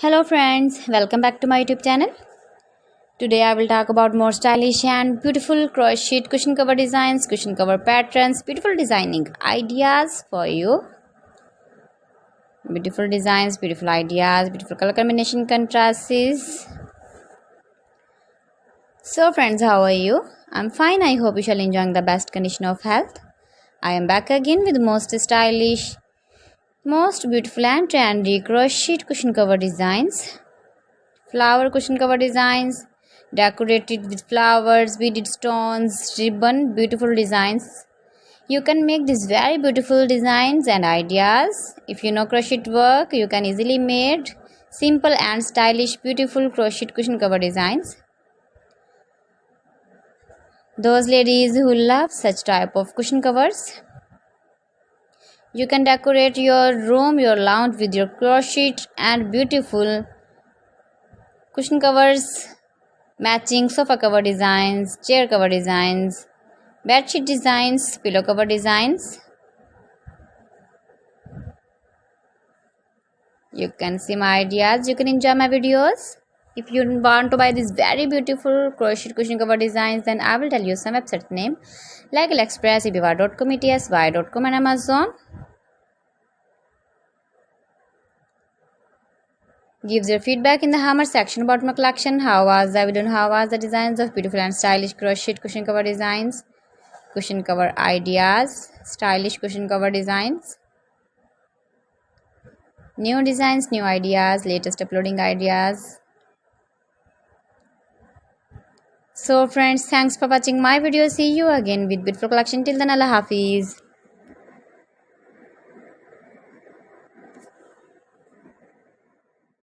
Hello friends, welcome back to my YouTube channel. Today I will talk about more stylish and beautiful crocheted cushion cover designs, cushion cover patterns, beautiful designing ideas for you. Beautiful designs, beautiful ideas, beautiful color combination contrasts. So friends, how are you? I'm fine. I hope you shall enjoy the best condition of health. I am back again with most stylish, most beautiful and trendy crocheted cushion cover designs. Flower cushion cover designs, decorated with flowers, beaded stones, ribbon, beautiful designs. You can make these very beautiful designs and ideas. If you know crochet work, you can easily make simple and stylish beautiful crochet cushion cover designs. Those ladies who love such type of cushion covers, you can decorate your room, your lounge with your crochet and beautiful cushion covers, matching sofa cover designs, chair cover designs, bedsheet designs, pillow cover designs. You can see my ideas, you can enjoy my videos. If you want to buy these very beautiful crochet cushion cover designs, then I will tell you some website name like AliExpress, ebiva.com, etsy.com and Amazon. Gives your feedback in the hammer section about my collection. How was the video and how was the designs of beautiful and stylish crochet cushion cover designs, cushion cover ideas, stylish cushion cover designs, new designs, new ideas, latest uploading ideas. So friends, thanks for watching my video. See you again with beautiful collection. Till then, Allah Hafiz.